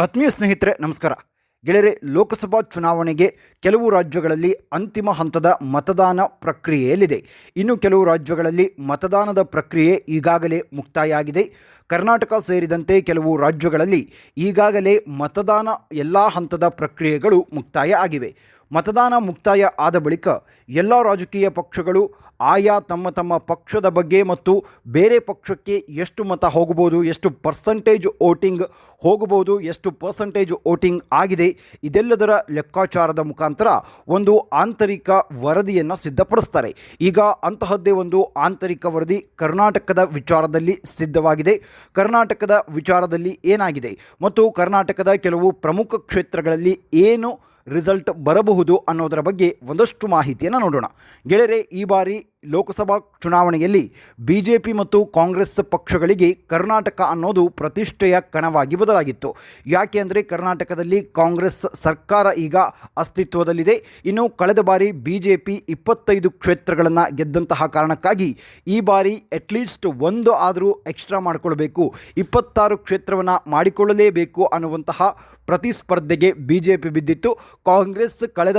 ಆತ್ಮೀಯ ಸ್ನೇಹಿತರೆ ನಮಸ್ಕಾರ. ಗೆಳೆಯರೆ, ಲೋಕಸಭಾ ಚುನಾವಣೆಗೆ ಕೆಲವು ರಾಜ್ಯಗಳಲ್ಲಿ ಅಂತಿಮ ಹಂತದ ಮತದಾನ ಪ್ರಕ್ರಿಯೆಯಲ್ಲಿದೆ. ಇನ್ನು ಕೆಲವು ರಾಜ್ಯಗಳಲ್ಲಿ ಮತದಾನದ ಪ್ರಕ್ರಿಯೆ ಈಗಾಗಲೇ ಮುಕ್ತಾಯ ಆಗಿದೆ. ಕರ್ನಾಟಕ ಸೇರಿದಂತೆ ಕೆಲವು ರಾಜ್ಯಗಳಲ್ಲಿ ಈಗಾಗಲೇ ಮತದಾನ ಎಲ್ಲ ಹಂತದ ಪ್ರಕ್ರಿಯೆಗಳು ಮುಕ್ತಾಯ ಆಗಿವೆ. ಮತದಾನ ಮುಕ್ತಾಯ ಆದ ಬಳಿಕ ಎಲ್ಲ ರಾಜಕೀಯ ಪಕ್ಷಗಳು ಆಯಾ ತಮ್ಮ ತಮ್ಮ ಪಕ್ಷದ ಬಗ್ಗೆ ಮತ್ತು ಬೇರೆ ಪಕ್ಷಕ್ಕೆ ಎಷ್ಟು ಮತ ಹೋಗಬಹುದು, ಎಷ್ಟು ಪರ್ಸೆಂಟೇಜ್ ವೋಟಿಂಗ್ ಹೋಗಬಹುದು, ಎಷ್ಟು ಪರ್ಸೆಂಟೇಜ್ ವೋಟಿಂಗ್ ಆಗಿದೆ, ಇದೆಲ್ಲದರ ಲೆಕ್ಕಾಚಾರದ ಮುಖಾಂತರ ಒಂದು ಆಂತರಿಕ ವರದಿಯನ್ನು ಸಿದ್ಧಪಡಿಸ್ತಾರೆ. ಈಗ ಅಂತಹದ್ದೇ ಒಂದು ಆಂತರಿಕ ವರದಿ ಕರ್ನಾಟಕದ ವಿಚಾರದಲ್ಲಿ ಸಿದ್ಧವಾಗಿದೆ. ಕರ್ನಾಟಕದ ವಿಚಾರದಲ್ಲಿ ಏನಾಗಿದೆ ಮತ್ತು ಕರ್ನಾಟಕದ ಕೆಲವು ಪ್ರಮುಖ ಕ್ಷೇತ್ರಗಳಲ್ಲಿ ಏನು ರಿಸಲ್ಟ್ ಬರಬಹುದು ಅನ್ನೋದರ ಬಗ್ಗೆ ಒಂದಷ್ಟು ಮಾಹಿತಿಯನ್ನು ನೋಡೋಣ. ಗೆಳೆಯರೆ, ಈ ಬಾರಿ ಲೋಕಸಭಾ ಚುನಾವಣೆಯಲ್ಲಿ BJP ಮತ್ತು ಕಾಂಗ್ರೆಸ್ ಪಕ್ಷಗಳಿಗೆ ಕರ್ನಾಟಕ ಅನ್ನೋದು ಪ್ರತಿಷ್ಠೆಯ ಕಣವಾಗಿ ಬದಲಾಗಿತ್ತು. ಯಾಕೆ ಅಂದರೆ ಕರ್ನಾಟಕದಲ್ಲಿ ಕಾಂಗ್ರೆಸ್ ಸರ್ಕಾರ ಈಗ ಅಸ್ತಿತ್ವದಲ್ಲಿದೆ. ಇನ್ನು ಕಳೆದ ಬಾರಿ BJP 25 ಕ್ಷೇತ್ರಗಳನ್ನು ಗೆದ್ದಂತಹ ಕಾರಣಕ್ಕಾಗಿ ಈ ಬಾರಿ ಅಟ್ಲೀಸ್ಟ್ ಒಂದು ಆದರೂ ಎಕ್ಸ್ಟ್ರಾ ಮಾಡಿಕೊಳ್ಬೇಕು, 26 ಕ್ಷೇತ್ರವನ್ನು ಮಾಡಿಕೊಳ್ಳಲೇಬೇಕು ಅನ್ನುವಂತಹ ಪ್ರತಿಸ್ಪರ್ಧೆಗೆ BJP ಬಿದ್ದಿತ್ತು. ಕಾಂಗ್ರೆಸ್ ಕಳೆದ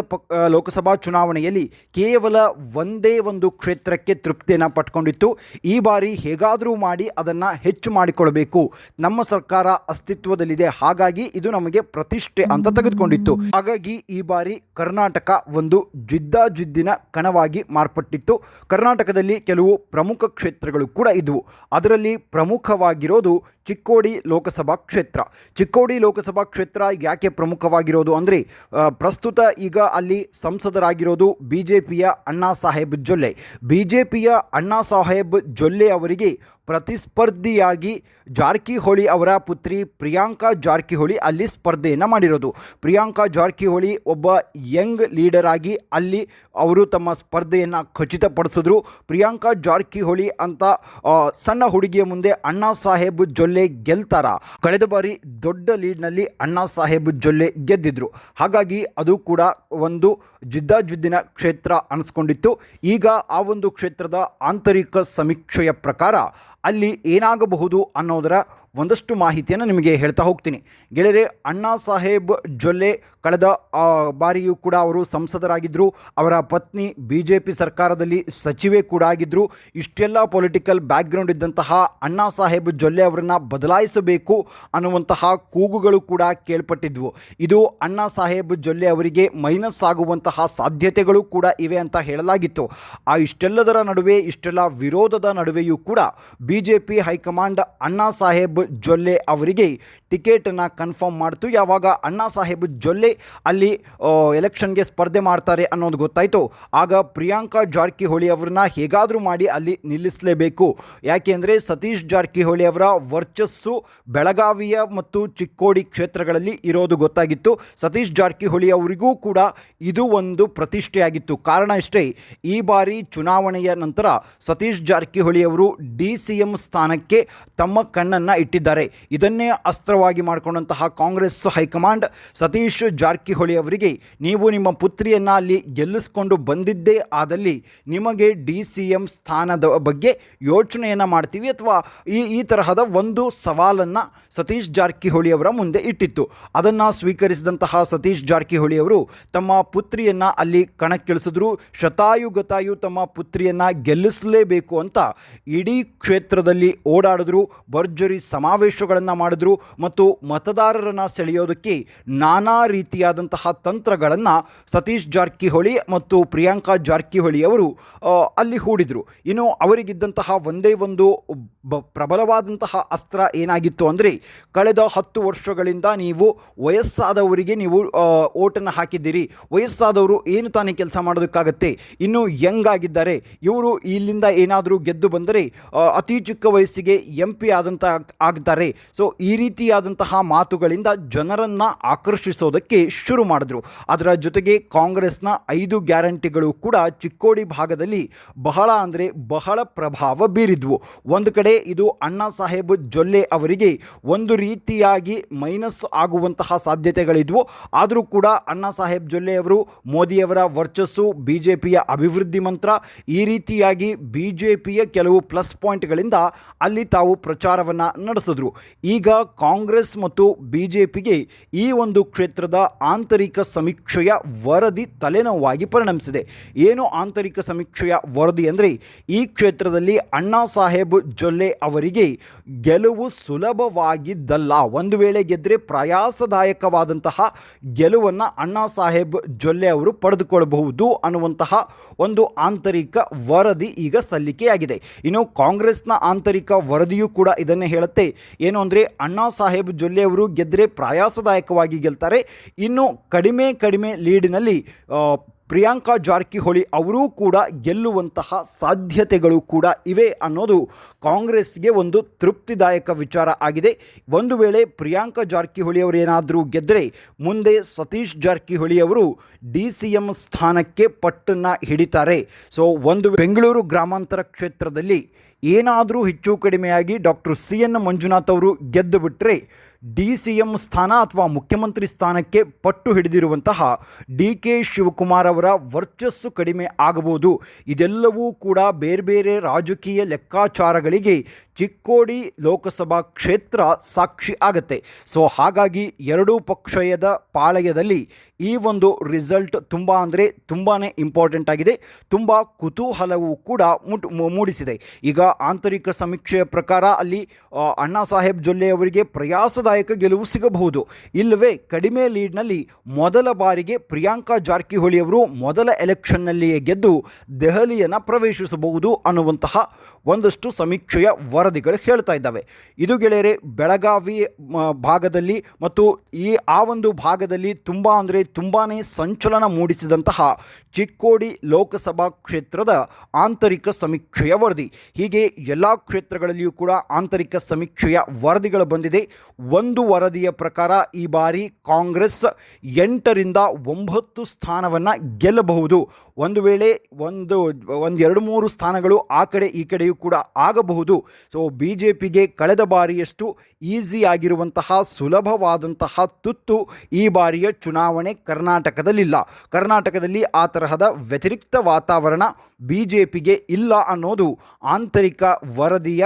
ಲೋಕಸಭಾ ಚುನಾವಣೆಯಲ್ಲಿ ಕೇವಲ ಒಂದೇ ಒಂದು ಕ್ಷೇತ್ರಕ್ಕೆ ತೃಪ್ತಿಯನ್ನು ಪಟ್ಕೊಂಡಿತ್ತು. ಈ ಬಾರಿ ಹೇಗಾದರೂ ಮಾಡಿ ಅದನ್ನು ಹೆಚ್ಚು ಮಾಡಿಕೊಳ್ಳಬೇಕು, ನಮ್ಮ ಸರ್ಕಾರ ಅಸ್ತಿತ್ವದಲ್ಲಿದೆ, ಹಾಗಾಗಿ ಇದು ನಮಗೆ ಪ್ರತಿಷ್ಠೆ ಅಂತ ತೆಗೆದುಕೊಂಡಿತ್ತು. ಹಾಗಾಗಿ ಈ ಬಾರಿ ಕರ್ನಾಟಕ ಒಂದು ಜಿದ್ದಾಜಿದ್ದಿನ ಕಣವಾಗಿ ಮಾರ್ಪಟ್ಟಿತ್ತು. ಕರ್ನಾಟಕದಲ್ಲಿ ಕೆಲವು ಪ್ರಮುಖ ಕ್ಷೇತ್ರಗಳು ಕೂಡ ಇದ್ದವು. ಅದರಲ್ಲಿ ಪ್ರಮುಖವಾಗಿರೋದು ಚಿಕ್ಕೋಡಿ ಲೋಕಸಭಾ ಕ್ಷೇತ್ರ. ಚಿಕ್ಕೋಡಿ ಲೋಕಸಭಾ ಕ್ಷೇತ್ರ ಯಾಕೆ ಪ್ರಮುಖವಾಗಿರೋದು ಅಂದರೆ ಪ್ರಸ್ತುತ ಈಗ ಅಲ್ಲಿ ಸಂಸದರಾಗಿರೋದು BJPಯ ಅಣ್ಣಾ ಸಾಹೇಬ್ ಜೊಲ್ಲೆ. BJPಯ ಅಣ್ಣಾ ಸಾಹೇಬ್ ಜೊಲ್ಲೆ ಅವರಿಗೆ ಪ್ರತಿಸ್ಪರ್ಧಿಯಾಗಿ ಜಾರಕಿಹೊಳಿ ಅವರ ಪುತ್ರಿ ಪ್ರಿಯಾಂಕಾ ಜಾರಕಿಹೊಳಿ ಅಲ್ಲಿ ಸ್ಪರ್ಧೆಯನ್ನು ಮಾಡಿರೋದು. ಪ್ರಿಯಾಂಕಾ ಜಾರಕಿಹೊಳಿ ಒಬ್ಬ ಯಂಗ್ ಲೀಡರ್ ಆಗಿ ಅಲ್ಲಿ ಅವರು ತಮ್ಮ ಸ್ಪರ್ಧೆಯನ್ನು ಖಚಿತಪಡಿಸಿದ್ರು. ಪ್ರಿಯಾಂಕಾ ಜಾರಕಿಹೊಳಿ ಅಂತ ಸಣ್ಣ ಹುಡುಗಿಯ ಮುಂದೆ ಅಣ್ಣಾ ಸಾಹೇಬ್ ಜೊಲ್ಲೆ ಗೆಲ್ತಾರ? ಕಳೆದ ಬಾರಿ ದೊಡ್ಡ ಲೀಡ್ನಲ್ಲಿ ಅಣ್ಣಾ ಸಾಹೇಬ್ ಜೊಲ್ಲೆ ಗೆದ್ದಿದ್ರು. ಹಾಗಾಗಿ ಅದು ಕೂಡ ಒಂದು ಜಿದ್ದಾಜಿದ್ದಿನ ಕ್ಷೇತ್ರ ಅನಿಸ್ಕೊಂಡಿತ್ತು. ಈಗ ಆ ಒಂದು ಕ್ಷೇತ್ರದ ಆಂತರಿಕ ಸಮೀಕ್ಷೆಯ ಪ್ರಕಾರ ಅಲ್ಲಿ ಏನಾಗಬಹುದು ಅನ್ನೋದರ ಒಂದಷ್ಟು ಮಾಹಿತಿಯನ್ನು ನಿಮಗೆ ಹೇಳ್ತಾ ಹೋಗ್ತೀನಿ. ಗೆಳೆಯರೆ, ಅಣ್ಣಾ ಸಾಹೇಬ್ ಜೊಲ್ಲೆ ಕಳೆದ ಬಾರಿಯೂ ಕೂಡ ಅವರು ಸಂಸದರಾಗಿದ್ದರು. ಅವರ ಪತ್ನಿ BJP ಸರ್ಕಾರದಲ್ಲಿ ಸಚಿವೆ ಕೂಡ ಆಗಿದ್ದರು. ಇಷ್ಟೆಲ್ಲ ಪೊಲಿಟಿಕಲ್ ಬ್ಯಾಕ್ಗ್ರೌಂಡ್ ಇದ್ದಂತಹ ಅಣ್ಣಾ ಸಾಹೇಬ್ ಜೊಲ್ಲೆ ಅವರನ್ನು ಬದಲಾಯಿಸಬೇಕು ಅನ್ನುವಂತಹ ಕೂಗುಗಳು ಕೂಡ ಕೇಳ್ಪಟ್ಟಿದ್ವು. ಇದು ಅಣ್ಣಾ ಸಾಹೇಬ್ ಜೊಲ್ಲೆ ಅವರಿಗೆ ಮೈನಸ್ ಆಗುವಂತಹ ಸಾಧ್ಯತೆಗಳು ಕೂಡ ಇವೆ ಅಂತ ಹೇಳಲಾಗಿತ್ತು. ಆ ಇಷ್ಟೆಲ್ಲದರ ನಡುವೆ, ಇಷ್ಟೆಲ್ಲ ವಿರೋಧದ ನಡುವೆಯೂ ಕೂಡ BJP ಹೈಕಮಾಂಡ್ ಅಣ್ಣಾ ಸಾಹೇಬ್ ಜೊಲ್ಲೆ ಅವರಿಗೆ ಟಿಕೆಟನ್ನು ಕನ್ಫರ್ಮ್ ಮಾಡ್ತು. ಯಾವಾಗ ಅಣ್ಣಾ ಸಾಹೇಬ್ ಜೊಲ್ಲೆ ಅಲ್ಲಿ ಎಲೆಕ್ಷನ್ಗೆ ಸ್ಪರ್ಧೆ ಮಾಡ್ತಾರೆ ಅನ್ನೋದು ಗೊತ್ತಾಯಿತು, ಆಗ ಪ್ರಿಯಾಂಕಾ ಜಾರಕಿಹೊಳಿ ಅವರನ್ನ ಹೇಗಾದರೂ ಮಾಡಿ ಅಲ್ಲಿ ನಿಲ್ಲಿಸಲೇಬೇಕು. ಯಾಕೆ ಅಂದರೆ ಸತೀಶ್ ಜಾರಕಿಹೊಳಿ ಅವರ ವರ್ಚಸ್ಸು ಬೆಳಗಾವಿಯ ಮತ್ತು ಚಿಕ್ಕೋಡಿ ಕ್ಷೇತ್ರಗಳಲ್ಲಿ ಇರೋದು ಗೊತ್ತಾಗಿತ್ತು. ಸತೀಶ್ ಜಾರಕಿಹೊಳಿ ಅವರಿಗೂ ಕೂಡ ಇದು ಒಂದು ಪ್ರತಿಷ್ಠೆಯಾಗಿತ್ತು. ಕಾರಣ ಇಷ್ಟೇ, ಈ ಬಾರಿ ಚುನಾವಣೆಯ ನಂತರ ಸತೀಶ್ ಜಾರಕಿಹೊಳಿ ಅವರು DCM ಸ್ಥಾನಕ್ಕೆ ತಮ್ಮ ಕಣ್ಣನ್ನು ಇಟ್ಟಿದ್ದಾರೆ. ಇದನ್ನೇ ಅಸ್ತ್ರವಾಗಿ ಮಾಡಿಕೊಂಡಂತಹ ಕಾಂಗ್ರೆಸ್ ಹೈಕಮಾಂಡ್ ಸತೀಶ್ ಜಾರಕಿಹೊಳಿ ಅವರಿಗೆ, ನೀವು ನಿಮ್ಮ ಪುತ್ರಿಯನ್ನು ಅಲ್ಲಿ ಗೆಲ್ಲಿಸಿಕೊಂಡು ಬಂದಿದ್ದೇ ಆದಲ್ಲಿ ನಿಮಗೆ DCM ಸ್ಥಾನದ ಬಗ್ಗೆ ಯೋಚನೆಯನ್ನು ಮಾಡ್ತೀವಿ ಅಥವಾ ಈ ತರಹದ ಒಂದು ಸವಾಲನ್ನು ಸತೀಶ್ ಜಾರಕಿಹೊಳಿ ಅವರ ಮುಂದೆ ಇಟ್ಟಿತ್ತು. ಅದನ್ನು ಸ್ವೀಕರಿಸಿದಂತಹ ಸತೀಶ್ ಜಾರಕಿಹೊಳಿ ಅವರು ತಮ್ಮ ಪುತ್ರಿಯನ್ನು ಅಲ್ಲಿ ಕಣಕ್ಕಿಳಿಸಿದ್ರು. ಶತಾಯುಗತಾಯು ತಮ್ಮ ಪುತ್ರಿಯನ್ನು ಗೆಲ್ಲಿಸಲೇಬೇಕು ಅಂತ ಇಡೀ ಕ್ಷೇತ್ರದಲ್ಲಿ ಓಡಾಡಿದ್ರು, ಭರ್ಜರಿ ಸಮಾವೇಶಗಳನ್ನು ಮಾಡಿದ್ರು ಮತ್ತು ಮತದಾರರನ್ನು ಸೆಳೆಯೋದಕ್ಕೆ ನಾನಾ ರೀತಿಯಾದಂತಹ ತಂತ್ರಗಳನ್ನು ಸತೀಶ್ ಜಾರಕಿಹೊಳಿ ಮತ್ತು ಪ್ರಿಯಾಂಕಾ ಜಾರಕಿಹೊಳಿ ಅವರು ಅಲ್ಲಿ ಹೂಡಿದರು. ಇನ್ನು ಅವರಿಗಿದ್ದಂತಹ ಒಂದೇ ಒಂದು ಪ್ರಬಲವಾದಂತಹ ಅಸ್ತ್ರ ಏನಾಗಿತ್ತು ಅಂದರೆ, ಕಳೆದ 10 ವರ್ಷಗಳಿಂದ ನೀವು ವಯಸ್ಸಾದವರಿಗೆ ನೀವು ಓಟನ್ನು ಹಾಕಿದ್ದೀರಿ. ವಯಸ್ಸಾದವರು ಏನು ತಾನೇ ಕೆಲಸ ಮಾಡೋದಕ್ಕಾಗತ್ತೆ, ಇನ್ನು ಯಂಗ್ ಆಗಿದ್ದಾರೆ, ಇವರು ಇಲ್ಲಿಂದ ಏನಾದರೂ ಗೆದ್ದು ಬಂದರೆ ಅತಿ ಚಿಕ್ಕ ವಯಸ್ಸಿಗೆ MP ಆದಂಥ ಆಗ್ತಾರೆ. ಸೊ ಈ ರೀತಿಯಾದಂತಹ ಮಾತುಗಳಿಂದ ಜನರನ್ನು ಆಕರ್ಷಿಸೋದಕ್ಕೆ ಶುರು ಮಾಡಿದ್ರು. ಅದರ ಜೊತೆಗೆ ಕಾಂಗ್ರೆಸ್ನ 5 ಗ್ಯಾರಂಟಿಗಳು ಕೂಡ ಚಿಕ್ಕೋಡಿ ಭಾಗದಲ್ಲಿ ಬಹಳ ಅಂದರೆ ಬಹಳ ಪ್ರಭಾವ ಬೀರಿದ್ವು. ಒಂದು ಕಡೆ ಇದು ಅಣ್ಣಾ ಸಾಹೇಬ್ ಜೊಲ್ಲೆ ಅವರಿಗೆ ಒಂದು ರೀತಿಯಾಗಿ ಮೈನಸ್ ಆಗುವಂತಹ ಸಾಧ್ಯತೆಗಳಿದ್ವು. ಆದರೂ ಕೂಡ ಅಣ್ಣಾ ಸಾಹೇಬ್ ಜೊಲ್ಲೆ ಅವರು ಮೋದಿಯವರ ವರ್ಚಸ್ಸು, BJPಯ ಅಭಿವೃದ್ಧಿ ಮಂತ್ರ, ಈ ರೀತಿಯಾಗಿ BJPಯ ಕೆಲವು ಪ್ಲಸ್ ಪಾಯಿಂಟ್ಗಳಿಂದ ಅಲ್ಲಿ ತಾವು ಪ್ರಚಾರವನ್ನು ನಡೆಸಿದ್ರು. ಈಗ ಕಾಂಗ್ರೆಸ್ ಮತ್ತು BJPಗೆ ಈ ಒಂದು ಕ್ಷೇತ್ರದ ಆಂತರಿಕ ಸಮೀಕ್ಷೆಯ ವರದಿ ತಲೆನೋವಾಗಿ ಪರಿಣಮಿಸಿದೆ. ಏನು ಆಂತರಿಕ ಸಮೀಕ್ಷೆಯ ವರದಿ ಅಂದರೆ, ಈ ಕ್ಷೇತ್ರದಲ್ಲಿ ಅಣ್ಣಾ ಸಾಹೇಬ್ ಜೊಲ್ಲೆ ಅವರಿಗೆ ಗೆಲುವು ಸುಲಭವಾಗಿದ್ದಲ್ಲ. ಒಂದು ವೇಳೆ ಗೆದ್ದರೆ ಪ್ರಯಾಸದಾಯಕವಾದಂತಹ ಗೆಲುವನ್ನು ಅಣ್ಣಾ ಸಾಹೇಬ್ ಜೊಲ್ಲೆ ಅವರು ಪಡೆದುಕೊಳ್ಳಬಹುದು ಅನ್ನುವಂತಹ ಒಂದು ಆಂತರಿಕ ವರದಿ ಈಗ ಸಲ್ಲಿಕೆಯಾಗಿದೆ. ಇನ್ನು ಕಾಂಗ್ರೆಸ್ನ ಆಂತರಿಕ ವರದಿಯೂ ಕೂಡ ಇದನ್ನೇ ಹೇಳುತ್ತೆ. ಏನು ಅಂದರೆ, ಅಣ್ಣಾ ಸಾಹೇಬ್ ಜೊಲ್ಲೆ ಅವರು ಗೆದ್ದರೆ ಪ್ರಯಾಸದಾಯಕವಾಗಿ ಗೆಲ್ತಾರೆ. ಇನ್ನು ಕಡಿಮೆ ಲೀಡಿನಲ್ಲಿ ಪ್ರಿಯಾಂಕಾ ಜಾರಕಿಹೊಳಿ ಅವರೂ ಕೂಡ ಗೆಲ್ಲುವಂತಹ ಸಾಧ್ಯತೆಗಳು ಕೂಡ ಇವೆ ಅನ್ನೋದು ಕಾಂಗ್ರೆಸ್ಗೆ ಒಂದು ತೃಪ್ತಿದಾಯಕ ವಿಚಾರ ಆಗಿದೆ. ಒಂದು ವೇಳೆ ಪ್ರಿಯಾಂಕಾ ಜಾರಕಿಹೊಳಿ ಅವರು ಏನಾದರೂ ಗೆದ್ದರೆ ಮುಂದೆ ಸತೀಶ್ ಜಾರಕಿಹೊಳಿ ಅವರು DCM ಸ್ಥಾನಕ್ಕೆ ಪಟ್ಟನ್ನು ಹಿಡಿತಾರೆ. ಸೊ ಒಂದು ಬೆಂಗಳೂರು ಗ್ರಾಮಾಂತರ ಕ್ಷೇತ್ರದಲ್ಲಿ ಏನಾದರೂ ಹೆಚ್ಚು ಕಡಿಮೆಯಾಗಿ ಡಾಕ್ಟರ್ CN ಮಂಜುನಾಥ್ ಅವರು ಗೆದ್ದು ಬಿಟ್ಟರೆ DCM ಸ್ಥಾನ ಅಥವಾ ಮುಖ್ಯಮಂತ್ರಿ ಸ್ಥಾನಕ್ಕೆ ಪಟ್ಟು ಹಿಡಿದಿರುವಂತಹ DK ಶಿವಕುಮಾರ್ ಅವರ ವರ್ಚಸ್ಸು ಕಡಿಮೆ ಆಗಬಹುದು. ಇದೆಲ್ಲವೂ ಕೂಡ ಬೇರೆ ರಾಜಕೀಯ ಲೆಕ್ಕಾಚಾರಗಳಿಗೆ ಚಿಕ್ಕೋಡಿ ಲೋಕಸಭಾ ಕ್ಷೇತ್ರ ಸಾಕ್ಷಿ ಆಗುತ್ತೆ. ಸೊ ಹಾಗಾಗಿ ಎರಡೂ ಪಕ್ಷದ ಪಾಳಯದಲ್ಲಿ ಈ ಒಂದು ರಿಸಲ್ಟ್ ತುಂಬಾ ಇಂಪಾರ್ಟೆಂಟ್ ಆಗಿದೆ. ತುಂಬ ಕುತೂಹಲವೂ ಕೂಡ ಮೂಡಿಸಿದೆ. ಈಗ ಆಂತರಿಕ ಸಮೀಕ್ಷೆಯ ಪ್ರಕಾರ ಅಲ್ಲಿ ಅಣ್ಣಾ ಸಾಹೇಬ್ ಜೊಲ್ಲೆ ಅವರಿಗೆ ಪ್ರಯಾಸದಾಯಕ ಗೆಲುವು ಸಿಗಬಹುದು. ಇಲ್ಲವೇ ಕಡಿಮೆ ಲೀಡ್ನಲ್ಲಿ ಮೊದಲ ಬಾರಿಗೆ ಪ್ರಿಯಾಂಕಾ ಜಾರಕಿಹೊಳಿ ಅವರು ಮೊದಲ ಎಲೆಕ್ಷನ್ನಲ್ಲಿಯೇ ಗೆದ್ದು ದೆಹಲಿಯನ್ನು ಪ್ರವೇಶಿಸಬಹುದು ಅನ್ನುವಂತಹ ಒಂದಷ್ಟು ಸಮೀಕ್ಷೆಯ ವರದಿಗಳು ಹೇಳ್ತಾ ಇದ್ದಾವೆ. ಇದು ಗೆಳೆಯರೆ ಬೆಳಗಾವಿ ಭಾಗದಲ್ಲಿ ಮತ್ತು ಆ ಒಂದು ಭಾಗದಲ್ಲಿ ತುಂಬಾ ಸಂಚಲನ ಮೂಡಿಸಿದಂತಹ ಚಿಕ್ಕೋಡಿ ಲೋಕಸಭಾ ಕ್ಷೇತ್ರದ ಆಂತರಿಕ ಸಮೀಕ್ಷೆಯ ವರದಿ. ಹೀಗೆ ಎಲ್ಲ ಕ್ಷೇತ್ರಗಳಲ್ಲಿಯೂ ಕೂಡ ಆಂತರಿಕ ಸಮೀಕ್ಷೆಯ ವರದಿಗಳು ಬಂದಿದೆ. ಒಂದು ವರದಿಯ ಪ್ರಕಾರ ಈ ಬಾರಿ ಕಾಂಗ್ರೆಸ್ 8ರಿಂದ 9 ಸ್ಥಾನವನ್ನು ಗೆಲ್ಲಬಹುದು. ಒಂದು ವೇಳೆ ಒಂದು 2-3 ಸ್ಥಾನಗಳು ಆ ಕಡೆ ಈ ಕಡೆಯೂ ಕೂಡ ಆಗಬಹುದು. ಸೊ BJPಗೆ ಕಳೆದ ಬಾರಿಯಷ್ಟು ಈಸಿ ಆಗಿರುವಂತಹ ಸುಲಭವಾದಂತಹ ತುತ್ತು ಈ ಬಾರಿಯ ಚುನಾವಣೆ ಕರ್ನಾಟಕದಲ್ಲಿಲ್ಲ. ಕರ್ನಾಟಕದಲ್ಲಿ ಆ ತರಹದ ವ್ಯತಿರಿಕ್ತ ವಾತಾವರಣ BJPಗೆ ಇಲ್ಲ ಅನ್ನೋದು ಆಂತರಿಕ ವರದಿಯ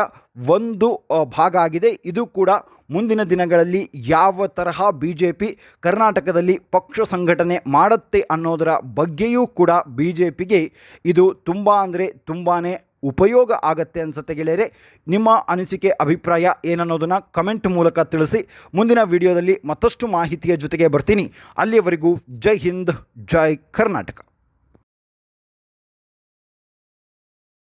ಒಂದು ಭಾಗ ಆಗಿದೆ. ಇದು ಕೂಡ ಮುಂದಿನ ದಿನಗಳಲ್ಲಿ ಯಾವ ತರಹ BJP ಕರ್ನಾಟಕದಲ್ಲಿ ಪಕ್ಷ ಸಂಘಟನೆ ಮಾಡುತ್ತೆ ಅನ್ನೋದರ ಬಗ್ಗೆಯೂ ಕೂಡ BJPಗೆ ಇದು ತುಂಬಾ ಉಪಯೋಗ ಆಗತ್ತೆ ಅನಿಸುತ್ತೆ ಗೆಳೆಯರೆ. ನಿಮ್ಮ ಅನಿಸಿಕೆ ಅಭಿಪ್ರಾಯ ಏನನ್ನೋದನ್ನು ಕಮೆಂಟ್ ಮೂಲಕ ತಿಳಿಸಿ. ಮುಂದಿನ ವಿಡಿಯೋದಲ್ಲಿ ಮತ್ತಷ್ಟು ಮಾಹಿತಿಯ ಜೊತೆಗೆ ಬರ್ತೀನಿ. ಅಲ್ಲಿಯವರೆಗೂ ಜೈ ಹಿಂದ್, ಜೈ ಕರ್ನಾಟಕ.